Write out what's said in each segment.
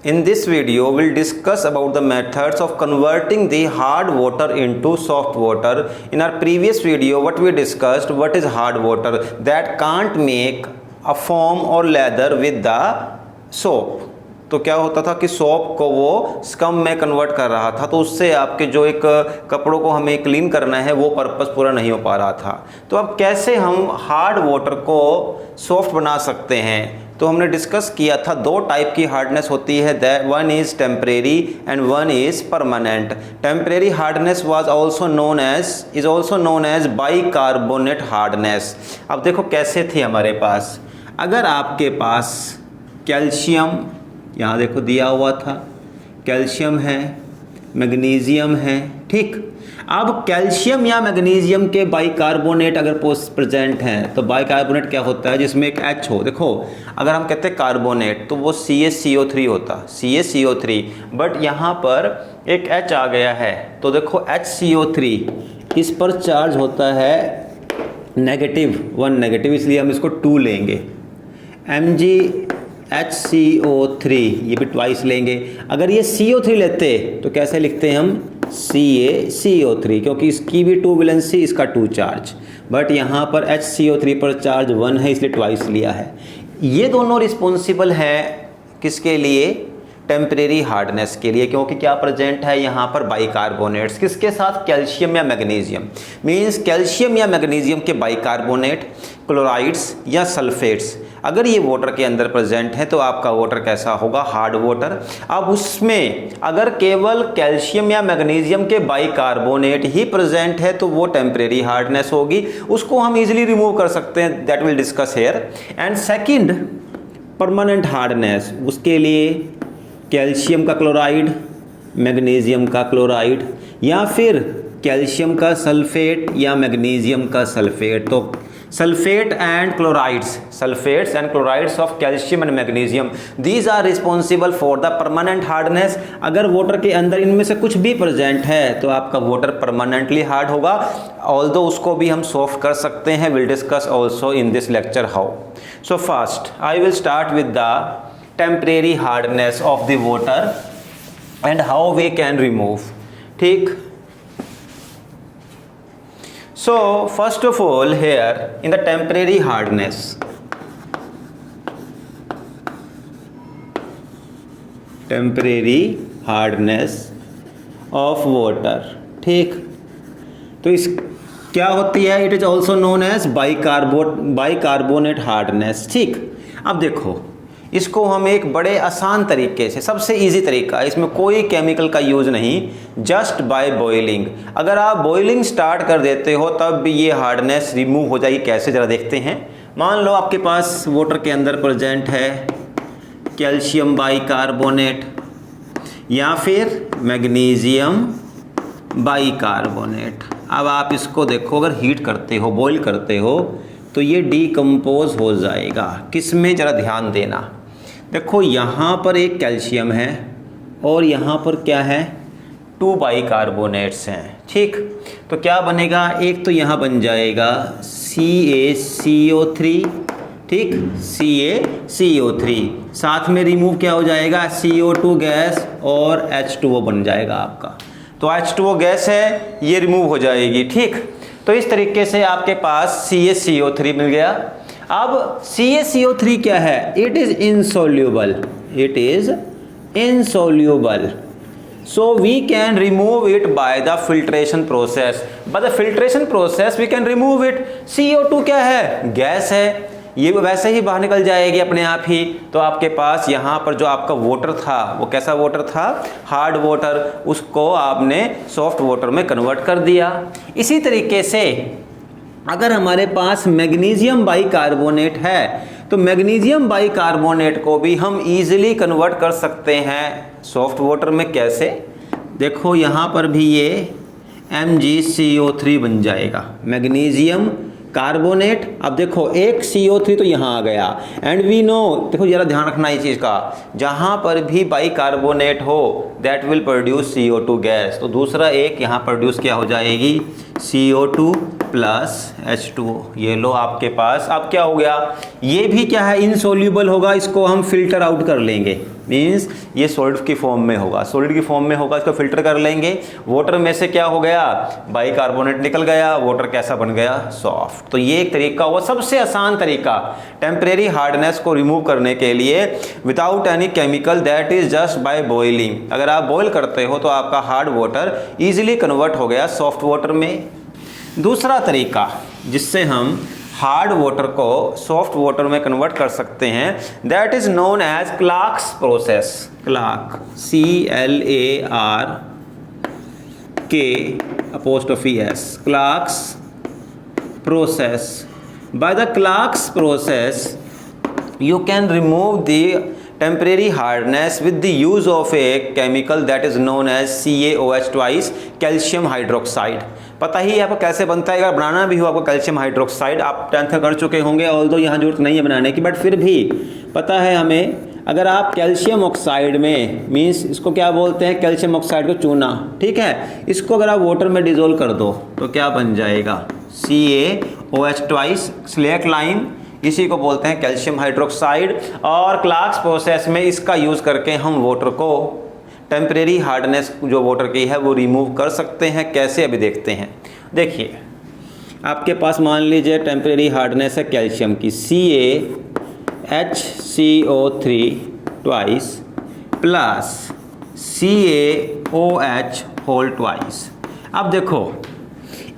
In this video, we'll discuss about the methods of converting the hard water into soft water. In our previous video, what we discussed, what is hard water? That can't make a foam or lather with the soap. तो क्या होता था कि soap को वो scum में convert कर रहा था, तो उससे आपके जो एक कपड़ों को हमें क्लीन करना है वो पर्पस पूरा नहीं हो पा रहा था। तो अब कैसे हम हार्ड वाटर को सॉफ्ट बना सकते हैं, तो हमने डिस्कस किया था दो टाइप की हार्डनेस होती है, one is temporary and one is permanent. Temporary hardness is also known as bicarbonate hardness. अब देखो कैसे थी हमारे पास, अगर आपके पास कैल्शियम, यहाँ देखो दिया हुआ था, कैल्शियम है, मैग्नीशियम है, ठीक। अब कैल्शियम या मैग्नीशियम के बाइकार्बोनेट अगर प्रेजेंट हैं, तो बाइकार्बोनेट क्या होता है, जिसमें एक H हो। देखो अगर हम कहते हैं कार्बोनेट तो वो CaCO3 होता, CaCO3, बट यहाँ पर एक H आ गया है, तो देखो HCO3, इस पर चार्ज होता है -1 नेगेटिव, इसलिए हम इसको 2 लेंगे। MgHCO3 ये भी ट्वाइस लेंगे। अगर ये CO3 लेते तो कैसे लिखते हैं हम, CaCO3, क्योंकि इसकी भी 2 वैलेंसी, इसका 2 चार्ज, बट यहाँ पर HCO3 पर चार्ज 1 है, इसलिए ट्वाइस लिया है। ये दोनों रिस्पॉन्सिबल है किसके लिए, टेम्परेरी हार्डनेस के लिए, क्योंकि क्या प्रेजेंट है यहाँ पर बाइकार्बोनेट्स, किसके साथ, कैल्शियम या मैग्नीशियम। मींस कैल्शियम या मैग्नीशियम के बाइकार्बोनेट, क्लोराइड्स या सल्फेट्स अगर ये वाटर के अंदर प्रेजेंट है तो आपका वाटर कैसा होगा, हार्ड वाटर। अब उसमें अगर केवल कैल्शियम या मैग्नीशियम के बाइकार्बोनेट ही प्रेजेंट है तो वो टेम्परेरी हार्डनेस होगी, उसको हम इजीली रिमूव कर सकते हैं, that will discuss here. And second permanent hardness, उसके लिए कैल्शियम का क्लोराइड, मैग्नीशियम का क्लोराइड, या फिर कैल्शियम का सल्फेट या मैग्नीशियम का सल्फेट। तो sulphates and chlorides of calcium and magnesium, these are responsible for the permanent hardness. अगर वाटर के अंदर इनमें से कुछ भी प्रेजेंट है तो आपका वाटर परमानेंटली हार्ड होगा, ऑल्दो उसको भी हम सॉफ्ट कर सकते हैं। Will discuss also in this lecture how. So first I will start with the temporary hardness of the water and how we can remove, ठीक। So first of all here in the temporary hardness, of water, ठीक। तो इस क्या होती है, it is also known as bicarbonate hardness, ठीक। अब देखो इसको हम एक बड़े आसान तरीके से, सबसे इजी तरीका, इसमें कोई केमिकल का यूज़ नहीं, जस्ट बाय बॉइलिंग। अगर आप बॉइलिंग स्टार्ट कर देते हो तब भी ये हार्डनेस रिमूव हो जाएगी। कैसे, ज़रा देखते हैं। मान लो आपके पास वाटर के अंदर प्रेजेंट है कैल्शियम बाइकार्बोनेट या फिर मैग्नीशियम बाइकार्बोनेट। अब आप इसको देखो, अगर हीट करते हो, बॉईल करते हो, तो ये डीकम्पोज हो जाएगा। किस में, ज़रा ध्यान देना। देखो यहाँ पर एक कैल्शियम है और यहाँ पर क्या है, 2 बाइकार्बोनेट्स हैं, ठीक। तो क्या बनेगा, एक तो यहाँ बन जाएगा CaCO3, ठीक, CaCO3, साथ में रिमूव क्या हो जाएगा, CO2 गैस और H2O बन जाएगा आपका। तो H2O गैस है, ये रिमूव हो जाएगी, ठीक। तो इस तरीके से आपके पास CaCO3 मिल गया। अब CaCO3 क्या है, it is insoluble, so we can remove it by the filtration process. By the filtration process we can remove it. CO2 क्या है, गैस है, ये वैसे ही बाहर निकल जाएगी अपने आप ही। तो आपके पास यहाँ पर जो आपका वाटर था वो कैसा वाटर था, हार्ड वाटर, उसको आपने सॉफ्ट वाटर में कन्वर्ट कर दिया। इसी तरीके से अगर हमारे पास मैग्नीशियम बाइकार्बोनेट है तो मैग्नीशियम बाइकार्बोनेट को भी हम इजीली कन्वर्ट कर सकते हैं सॉफ्ट वाटर में। कैसे, देखो यहाँ पर भी ये MgCO3 बन जाएगा, मैग्नीशियम कार्बोनेट। अब देखो एक CO3 तो यहाँ आ गया, एंड वी नो, देखो जरा ध्यान रखना इस चीज़ का, जहाँ पर भी बाइकार्बोनेट हो that will produce CO2 gas, तो दूसरा एक यहाँ प्रोड्यूस क्या हो जाएगी, CO2 प्लस H2O। ये लो आपके पास। अब क्या हो गया, ये भी क्या है, इनसोल्यूबल होगा, इसको हम फिल्टर आउट कर लेंगे। मीन्स ये सॉलिड की फॉर्म में होगा, सॉलिड की फॉर्म में होगा, इसको फिल्टर कर लेंगे। वाटर में से क्या हो गया, बाइकार्बोनेट निकल गया, वाटर कैसा बन गया, सॉफ्ट। तो ये एक तरीका हुआ, सबसे आसान तरीका टेम्परेरी हार्डनेस को रिमूव करने के लिए without any chemical, that is just by boiling. अगर आप बॉयल करते हो तो आपका हार्ड वाटर इजीली कन्वर्ट हो गया सॉफ्ट वाटर में। दूसरा तरीका जिससे हम हार्ड वाटर को सॉफ्ट वाटर में कन्वर्ट कर सकते हैं, that is known as Clark's process. Clark, CLARK', Clark's process. By the Clark's process you can remove the temporary hardness with the use of a chemical that is known as CaOH twice, calcium hydroxide. पता ही है आपको कैसे बनता है, अगर बनाना भी हो आपको कैल्शियम हाइड्रोक्साइड, आप 10th कर चुके होंगे, ऑल्दो यहाँ जरूरत नहीं है बनाने की, बट फिर भी पता है हमें। अगर आप कैल्शियम ऑक्साइड में, मीन्स इसको क्या बोलते हैं, कैल्शियम ऑक्साइड को चूना, ठीक है, इसको अगर आप वाटर में डिजोल्व कर दो तो क्या बन जाएगा, CaOH ट्वाइस, स्लेट लाइम, इसी को बोलते हैं कैल्शियम हाइड्रोक्साइड। और क्लार्क्स प्रोसेस में इसका यूज़ करके हम वाटर को, टेम्परेरी हार्डनेस जो वाटर की है वो रिमूव कर सकते हैं। कैसे, अभी देखते हैं। देखिए आपके पास मान लीजिए टेम्परेरी हार्डनेस है कैल्शियम की, CaHCO3 twice plus CaOH whole twice. अब देखो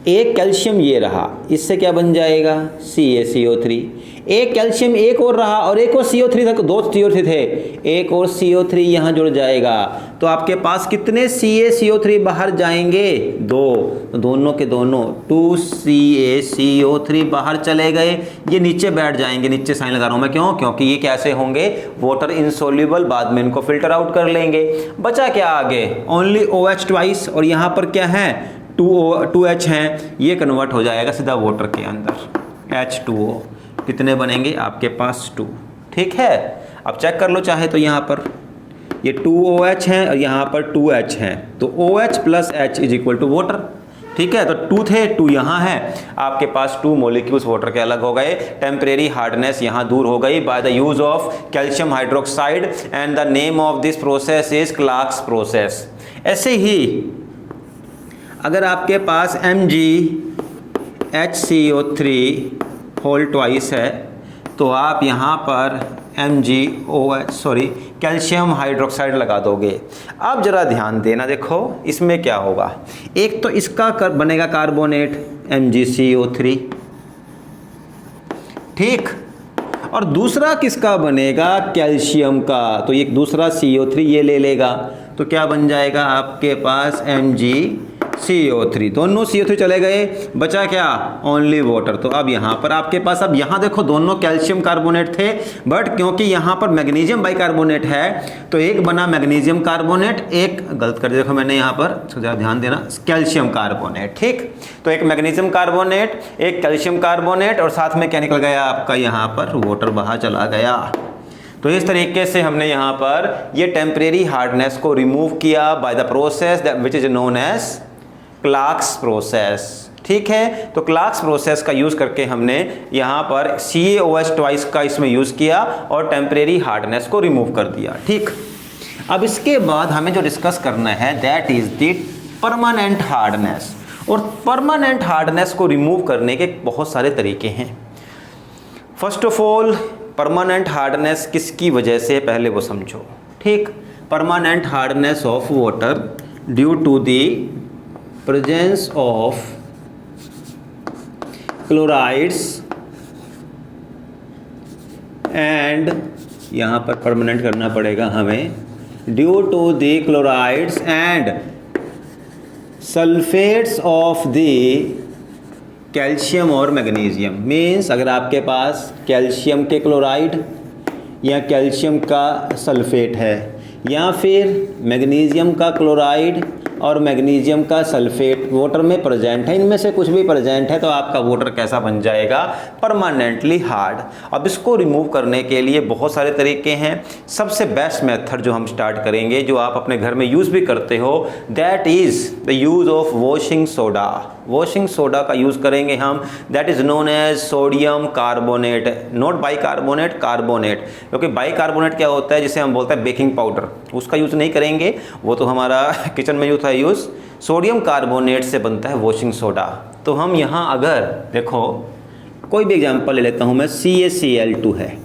एक कैल्शियम ये रहा, इससे क्या बन जाएगा, CaCO3। एक कैल्शियम एक और रहा और एक और CO3 था, दो CO3 थे, एक और CO3 यहाँ जुड़ जाएगा, तो आपके पास कितने CaCO3 बाहर जाएंगे, दो, तो दोनों के दोनों 2CaCO3 बाहर चले गए, ये नीचे बैठ जाएंगे, नीचे साइन लगा रहा हूँ मैं, क्यों, क्योंकि ये कैसे होंगे, वाटर इनसोल्यूबल, बाद में इनको फिल्टर आउट कर लेंगे। बचा क्या आगे, ओनली OH ट्वाइस, और यहाँ पर क्या है, 2H हैं, ये कन्वर्ट हो जाएगा सीधा वाटर के अंदर, H2O। कितने बनेंगे आपके पास, 2, ठीक है। अब चेक कर लो चाहे तो, यहाँ पर ये 2OH हैं और यहाँ पर 2H हैं, तो OH plus H is equal to water, ठीक है। तो 2 थे, 2 यहाँ है, आपके पास 2 मॉलिक्यूल्स वाटर के अलग हो गए। टेम्परेरी हार्डनेस यहाँ दूर हो गई by the use of calcium hydroxide, and the name of this process is Clarks process. ऐसे ही अगर आपके पास MgHCO3 होल ट्वाइस है, तो आप यहाँ पर कैल्शियम हाइड्रोक्साइड लगा दोगे। अब जरा ध्यान देना, देखो इसमें क्या होगा, एक तो इसका बनेगा कार्बोनेट MgCO3, ठीक, और दूसरा किसका बनेगा, कैल्शियम का, तो ये दूसरा CO3 ये ले लेगा, तो क्या बन जाएगा आपके पास MgCO3, दोनों CO3 चले गए, बचा क्या, ओनली वाटर। तो अब यहाँ पर आपके पास, अब यहाँ देखो दोनों कैल्शियम कार्बोनेट थे, बट क्योंकि यहाँ पर मैग्नीशियम बाइकार्बोनेट है तो एक बना मैग्नीशियम कार्बोनेट, एक गलत कर दिया देखो मैंने यहाँ पर, ज़रा ध्यान देना, कैल्शियम कार्बोनेट, ठीक। तो एक मैग्नीशियम कार्बोनेट, एक कैल्शियम कार्बोनेट, और साथ में क्या निकल गया आपका, यहाँ पर वाटर बाहर चला गया। तो इस तरीके से हमने यहाँ पर ये टेम्परेरी हार्डनेस को रिमूव किया by the process which is known as Clark's process, ठीक है। तो क्लार्क्स प्रोसेस का यूज़ करके हमने यहाँ पर CaOH ट्वाइस का इसमें यूज़ किया और टेम्परेरी हार्डनेस को रिमूव कर दिया, ठीक। अब इसके बाद हमें जो डिस्कस करना है that is the permanent hardness. और परमानेंट हार्डनेस को रिमूव करने के बहुत सारे तरीके हैं। First of all, permanent hardness किसकी वजह से, पहले वो समझो, ठीक। Permanent hardness of water due to the presence of chlorides and, यहाँ पर परमानेंट करना पड़ेगा हमें, due to the chlorides and sulphates of the calcium और मैग्नीशियम। मीन्स अगर आपके पास कैल्शियम के क्लोराइड या कैल्शियम का सल्फेट है, या फिर मैग्नीशियम का क्लोराइड और मैग्नीशियम का सल्फेट वाटर में प्रेजेंट है, इनमें से कुछ भी प्रेजेंट है, तो आपका वाटर कैसा बन जाएगा, परमानेंटली हार्ड। अब इसको रिमूव करने के लिए बहुत सारे तरीके हैं। सबसे बेस्ट मेथड जो हम स्टार्ट करेंगे, जो आप अपने घर में यूज़ भी करते हो, that is the use of washing soda. Washing soda का यूज़ करेंगे हम, that is known as sodium carbonate, not bicarbonate, carbonate. क्योंकि बाइकार्बोनेट क्या होता है, जिसे हम बोलते हैं बेकिंग पाउडर, उसका यूज़ नहीं करेंगे, वो तो हमारा किचन में यूज़ है यूज़। सोडियम कार्बोनेट से बनता है वॉशिंग सोडा। तो हम यहाँ अगर देखो कोई भी एग्जांपल ले लेता हूँ मैं, CaCl2 है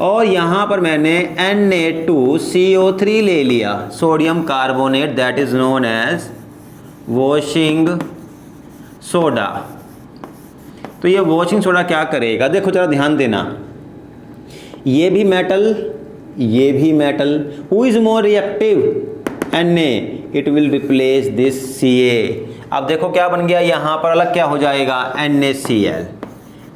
और यहाँ पर मैंने Na2CO3 ले लिया, sodium carbonate, that is known as washing soda. तो ये वॉशिंग सोडा क्या करेगा, देखो जरा ध्यान देना, ये भी मेटल, ये भी metal, who is more reactive, Na, it will replace this Ca। अब देखो क्या बन गया, यहाँ पर अलग क्या हो जाएगा, NaCl,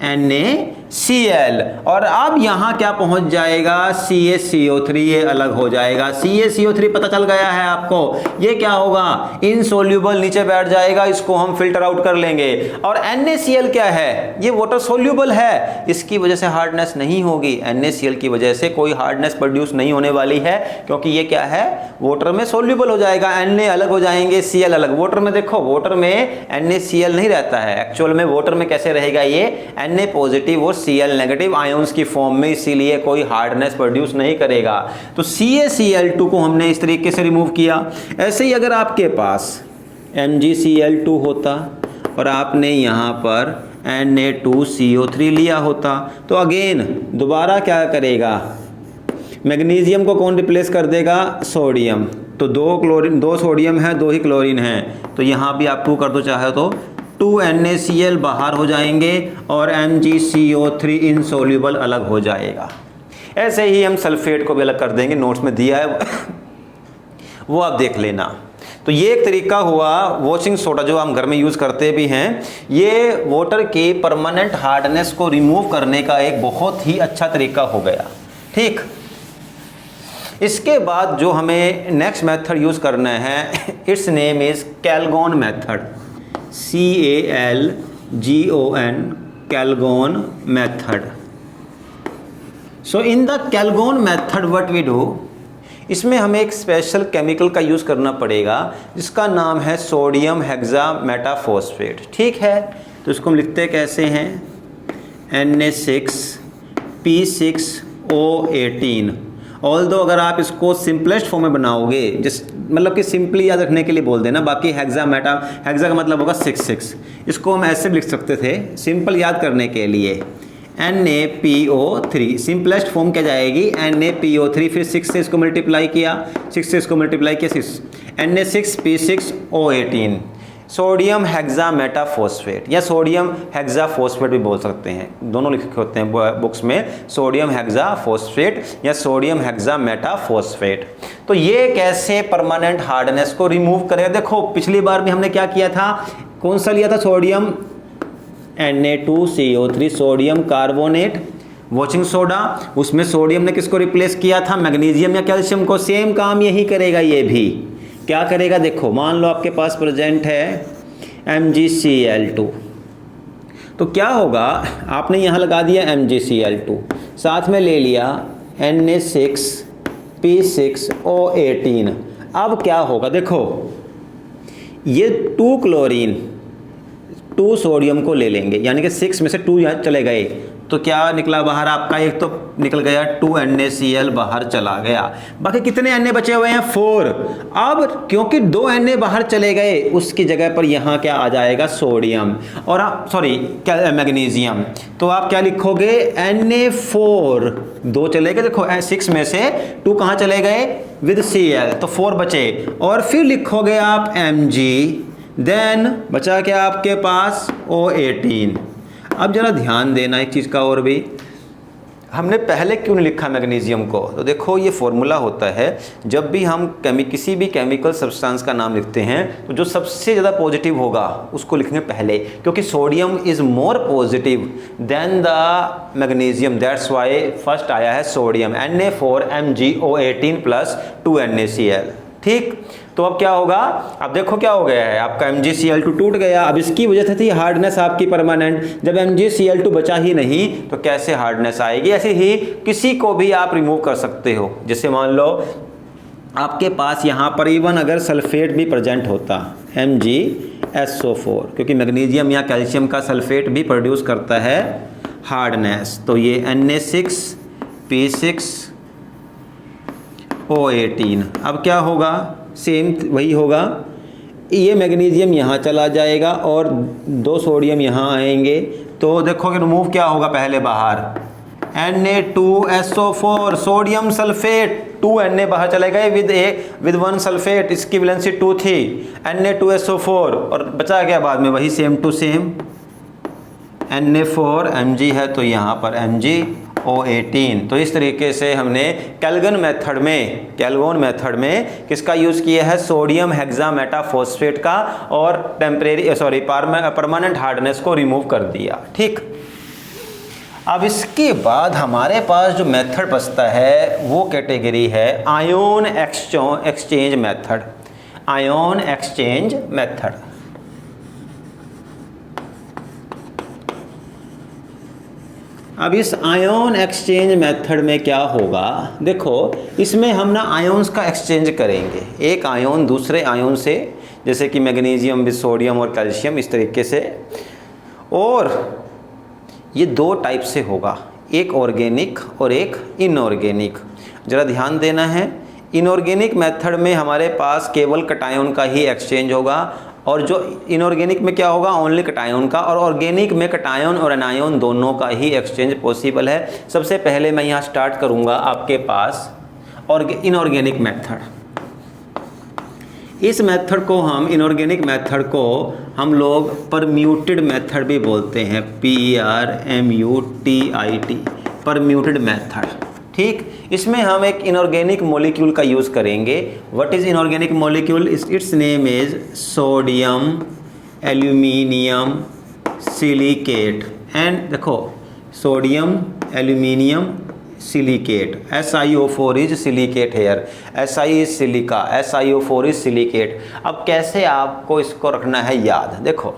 NaCl, और अब यहाँ क्या पहुँच जाएगा, CaCO3, ये अलग हो जाएगा। CaCO3 पता चल गया है आपको, ये क्या होगा, इनसोल्यूबल, नीचे बैठ जाएगा, इसको हम फिल्टर आउट कर लेंगे। और NaCl क्या है, ये वाटर सोल्यूबल है, इसकी वजह से हार्डनेस नहीं होगी, NaCl की वजह से कोई हार्डनेस प्रोड्यूस नहीं होने वाली है, क्योंकि ये क्या है, वाटर में सोल्यूबल हो जाएगा। Na अलग हो जाएंगे, Cl अलग। वाटर में देखो, वाटर में NaCl नहीं रहता है, एक्चुअल में वाटर में कैसे रहेगा, ये Na पॉजिटिव और Cl नेगेटिव आयंस की फॉर्म में, इसीलिए कोई हार्डनेस प्रोड्यूस नहीं करेगा। तो CaCl2 को हमने इस तरीके से रिमूव किया। ऐसे ही अगर आपके पास MgCl2 होता और आपने यहाँ पर Na2CO3 लिया होता, तो अगेन दोबारा क्या करेगा, मैग्नीशियम को कौन रिप्लेस कर देगा, सोडियम। तो दो सोडियम है, 2 ही क्लोरीन है, तो यहाँ भी आप 2 कर दो चाहे तो, 2 NaCl बाहर हो जाएंगे और MgCO3 इनसोल्यूबल अलग हो जाएगा। ऐसे ही हम सल्फेट को भी अलग कर देंगे, नोट्स में दिया है वो आप देख लेना। तो ये एक तरीका हुआ वॉशिंग सोडा जो हम घर में यूज़ करते भी हैं, ये वाटर के परमानेंट हार्डनेस को रिमूव करने का एक बहुत ही अच्छा तरीका हो गया। ठीक, इसके बाद जो हमें नेक्स्ट मेथड यूज़ करना है, it's name is Calgon method, CALGON, Calgon method. So in the Calgon method what we do, इसमें हमें एक स्पेशल केमिकल का यूज़ करना पड़ेगा जिसका नाम है सोडियम हेक्सामेटाफॉस्फेट। ठीक है, तो इसको हम लिखते कैसे हैं, Na6P6O18। ऑल्दो अगर आप इसको सिंपलेस्ट फॉर्म में बनाओगे, जिस मतलब कि सिंपली याद रखने के लिए बोल देना, बाकी हेक्सा का मतलब होगा 66, इसको हम ऐसे भी लिख सकते थे सिंपल याद करने के लिए, NaPO3, सिंपलेस्ट फॉर्म क्या जाएगी, NaPO3, फिर 6 से इसको मल्टीप्लाई किया, 6 से इसको मल्टीप्लाई किया, 6 Na6P6O18, सोडियम हेक्सामेटाफॉस्फेट या सोडियम हेक्साफॉस्फेट भी बोल सकते हैं, दोनों लिखे होते हैं बुक्स में, सोडियम हेक्साफॉस्फेट या सोडियम हेक्सामेटाफॉस्फेट। तो ये कैसे परमानेंट हार्डनेस को रिमूव करेगा, देखो पिछली बार भी हमने क्या किया था, कौन सा लिया था, sodium Na2CO3, sodium carbonate washing soda, उसमें सोडियम ने किसको रिप्लेस किया था, मैग्नीशियम या कैल्शियम को। सेम काम यही करेगा, ये भी क्या करेगा, देखो मान लो आपके पास प्रेजेंट है MgCl2, तो क्या होगा, आपने यहाँ लगा दिया MgCl2, साथ में ले लिया Na6P6O18। अब क्या होगा, देखो ये 2 क्लोरीन 2 सोडियम को ले लेंगे, यानी कि 6 में से 2 यहाँ चले गए, तो क्या निकला बाहर आपका, एक तो निकल गया 2 NaCl बाहर चला गया, बाकी कितने Na बचे हुए हैं, 4। अब क्योंकि 2 Na बाहर चले गए, उसकी जगह पर यहाँ क्या आ जाएगा, सोडियम और क्या मैग्नीशियम। तो आप क्या लिखोगे, Na4, 2 चले गए, देखो 6 में से 2 कहाँ चले गए, विद Cl, तो 4 बचे, और फिर लिखोगे आप Mg, देन बचा क्या आपके पास, O18। अब जरा ध्यान देना एक चीज़ का और भी, हमने पहले क्यों नहीं लिखा मैग्नीशियम को, तो देखो ये फॉर्मूला होता है, जब भी हम किसी भी केमिकल सब्सटेंस का नाम लिखते हैं तो जो सबसे ज़्यादा पॉजिटिव होगा उसको लिखेंगे पहले, क्योंकि sodium is more positive than the magnesium, that's why first आया है सोडियम, Na4MgO18 प्लस 2 NaCl। ठीक, तो अब क्या होगा, अब देखो क्या हो गया है, आपका MgCl2 टूट गया, अब इसकी वजह से थी हार्डनेस आपकी परमानेंट, जब MgCl2 बचा ही नहीं तो कैसे हार्डनेस आएगी। ऐसे ही किसी को भी आप रिमूव कर सकते हो, जैसे मान लो आपके पास यहाँ पर इवन अगर सल्फेट भी प्रेजेंट होता, Mg SO4, क्योंकि मैग्नीशियम या कैल्शियम का सल्फेट भी प्रोड्यूस करता है हार्डनेस। तो ये Na6P6O18। अब क्या होगा, सेम वही होगा, ये मैग्नीशियम यहाँ चला जाएगा और 2 सोडियम यहाँ आएंगे। तो देखो कि रिमूव क्या होगा, पहले बाहर Na2SO4 सोडियम सल्फेट, 2Na बाहर चले गए विद 1 सल्फेट, इसकी वैलेंसी 2 थी, Na2SO4 और बचा गया बाद में वही same to same Na4 Mg है, तो यहाँ पर MgO18। तो इस तरीके से हमने कैल्गन मेथड में किसका यूज़ किया है, सोडियम हेक्सामेटाफॉस्फेट का, और परमानेंट हार्डनेस को रिमूव कर दिया। ठीक, अब इसके बाद हमारे पास जो मेथड बचता है वो कैटेगरी है आयोन एक्सचेंज मेथड। अब इस आयोन एक्सचेंज मेथड में क्या होगा, देखो इसमें हम ना आयोन्स का एक्सचेंज करेंगे, एक आयोन दूसरे आयोन से, जैसे कि मैग्नीशियम विद सोडियम और कैल्शियम, इस तरीके से। और ये 2 टाइप से होगा, एक ऑर्गेनिक और एक इनऑर्गेनिक। ज़रा ध्यान देना है, इनऑर्गेनिक मेथड में हमारे पास केवल कटायन का ही एक्सचेंज होगा, और जो इनऑर्गेनिक में क्या होगा, ओनली कटायन का, और ऑर्गेनिक में कटायन और एनायन दोनों का ही एक्सचेंज पॉसिबल है। सबसे पहले मैं यहाँ स्टार्ट करूँगा आपके पास इनऑर्गेनिक मेथड। इस मेथड को इनऑर्गेनिक मेथड को हम लोग परम्यूटेड मेथड भी बोलते हैं, PRMUTIT, परम्यूटेड मेथड। ठीक, इसमें हम एक इनऑर्गेनिक मॉलिक्यूल का यूज़ करेंगे। What is inorganic molecule, it's name is sodium aluminium silicate. And देखो sodium aluminium silicate, SiO4 is silicate here, Si is silica, SiO4 is silicate. अब कैसे आपको इसको रखना है याद, देखो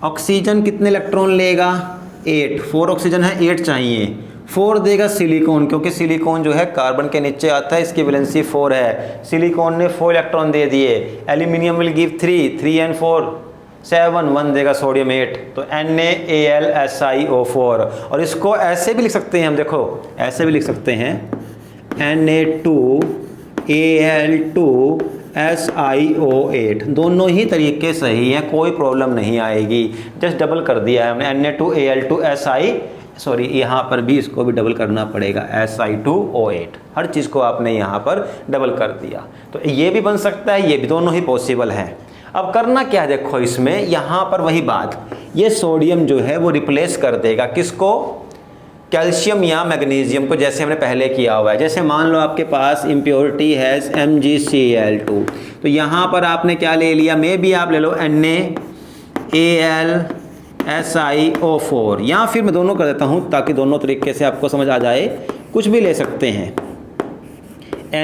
ऑक्सीजन कितने इलेक्ट्रॉन लेगा, 8, 4 ऑक्सीजन है, 8 चाहिए, 4 देगा सिलिकॉन, क्योंकि सिलिकॉन जो है कार्बन के नीचे आता है, इसकी वैलेंसी 4 है, सिलिकॉन ने 4 इलेक्ट्रॉन दे दिए। एल्यूमिनियम विल गिव 3 and 4 7, 1 देगा सोडियम 8, तो NaAlSiO4। और इसको ऐसे भी लिख सकते हैं हम, देखो ऐसे भी लिख सकते हैं Na2Al2SiO8, दोनों ही तरीके सही हैं, कोई प्रॉब्लम नहीं आएगी। जस्ट डबल कर दिया है हमने Na2Al2Si, सॉरी यहाँ पर भी इसको भी डबल करना पड़ेगा, Si2O8, हर चीज़ को आपने यहाँ पर डबल कर दिया। तो ये भी बन सकता है, ये भी, दोनों ही पॉसिबल है। अब करना क्या है, देखो इसमें यहाँ पर वही बात, ये सोडियम जो है वो रिप्लेस कर देगा किसको, कैल्शियम या मैग्नीशियम को, जैसे हमने पहले किया हुआ है। जैसे मान लो आपके पास इम्प्योरिटी है MgCl2, तो यहाँ पर आपने क्या ले लिया, मे भी आप ले लो NaAlSiO4, या फिर मैं दोनों कर देता हूँ ताकि दोनों तरीके से आपको समझ आ जाए, कुछ भी ले सकते हैं,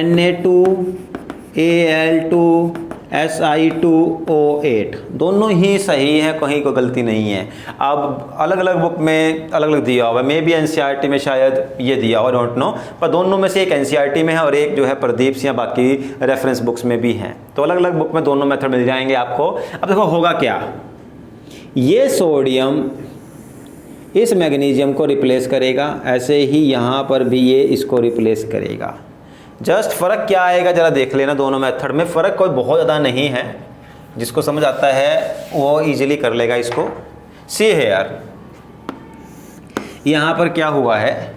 Na2Al2Si2O8, दोनों ही सही है, कहीं कोई गलती नहीं है। अब अलग अलग बुक में अलग अलग दिया हुआ है, मे बी NCERT में शायद ये दिया हो, डोंट नो, पर दोनों में से एक NCERT में है और एक जो है प्रदीप या बाकी रेफरेंस बुक्स में भी हैं, तो अलग अलग बुक में दोनों मेथड मिल जाएंगे आपको। अब देखो होगा क्या, ये सोडियम इस मैग्नीशियम को रिप्लेस करेगा, ऐसे ही यहाँ पर भी ये इसको रिप्लेस करेगा। जस्ट फ़र्क क्या आएगा ज़रा देख लेना, दोनों मेथड में फ़र्क कोई बहुत ज़्यादा नहीं है, जिसको समझ आता है वो इजीली कर लेगा इसको। सी है यार, यहाँ पर क्या हुआ है,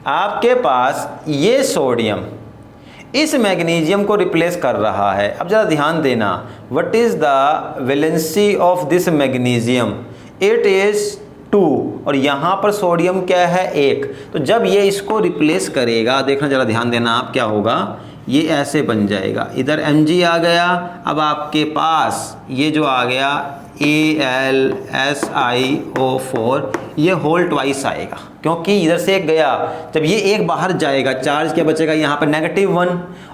आपके पास ये सोडियम इस मैग्नीशियम को रिप्लेस कर रहा है। अब ज़रा ध्यान देना, what is the valency of this magnesium, it is 2, और यहाँ पर सोडियम क्या है 1। तो जब ये इसको रिप्लेस करेगा, देखना ज़रा ध्यान देना आप, क्या होगा, ये ऐसे बन जाएगा, इधर Mg आ गया, अब आपके पास ये जो आ गया AlSiO4, ये होल ट्वाइस आएगा, क्योंकि इधर से एक गया, जब ये एक बाहर जाएगा चार्ज क्या बचेगा यहाँ पर -1,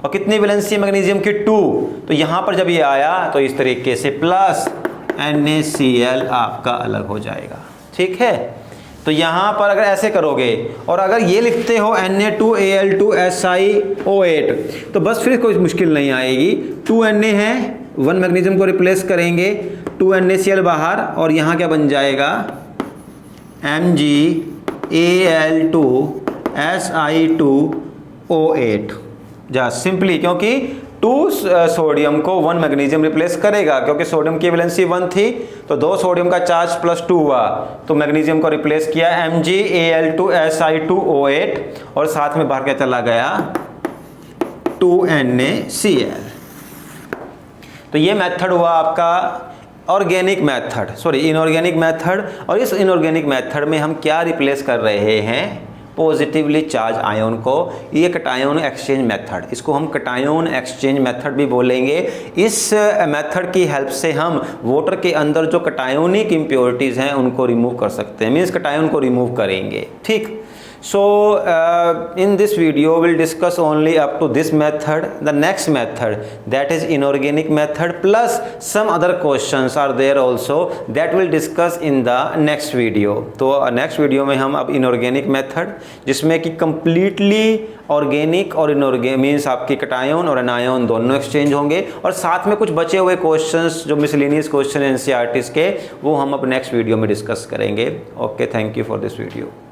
और कितनी वैलेंसी मैग्नीशियम की 2, तो यहाँ पर जब ये आया तो इस तरीके से प्लस NaCl आपका अलग हो जाएगा। ठीक है, तो यहाँ पर अगर ऐसे करोगे और अगर ये लिखते हो Na2Al2SiO8, तो बस फिर कोई मुश्किल नहीं आएगी, 2Na है 1 मैग्नीशियम को रिप्लेस करेंगे, 2 NaCl बाहर, और यहाँ क्या बन जाएगा MgAl2Si2O8। जा सिंपली, क्योंकि 2 सोडियम को 1 मैग्नीशियम रिप्लेस करेगा, क्योंकि सोडियम की वैलेंसी 1 थी तो 2 सोडियम का चार्ज प्लस 2 हुआ, तो मैग्नीशियम को रिप्लेस किया MgAl2Si2O8, और साथ में बाहर क्या चला गया 2 NaCl। तो ये मेथड हुआ आपका organic method, sorry inorganic method. और इस इनऑर्गेनिक मेथड में हम क्या रिप्लेस कर रहे हैं, पॉजिटिवली चार्ज आयन को। ये कटायन एक्सचेंज मेथड, इसको हम कटायन एक्सचेंज मेथड भी बोलेंगे। इस मेथड की हेल्प से हम वाटर के अंदर जो कटायोनिक इम्प्योरिटीज़ हैं उनको रिमूव कर सकते हैं, मीन्स कटायन को रिमूव करेंगे, ठीक। So in this video we'll discuss only up to this method. The next method, that is inorganic method, plus some other questions are there also, that we'll discuss in the next video. तो next video में हम अब inorganic method, जिसमें कि completely organic और inorganic means आपके cation और anion दोनों एक्सचेंज होंगे, और साथ में कुछ बचे हुए क्वेश्चंस जो मिसलेनियस क्वेश्चन एनसीईआरटी के, वो हम अब नेक्स्ट वीडियो में डिस्कस करेंगे। Okay, thank you for this video.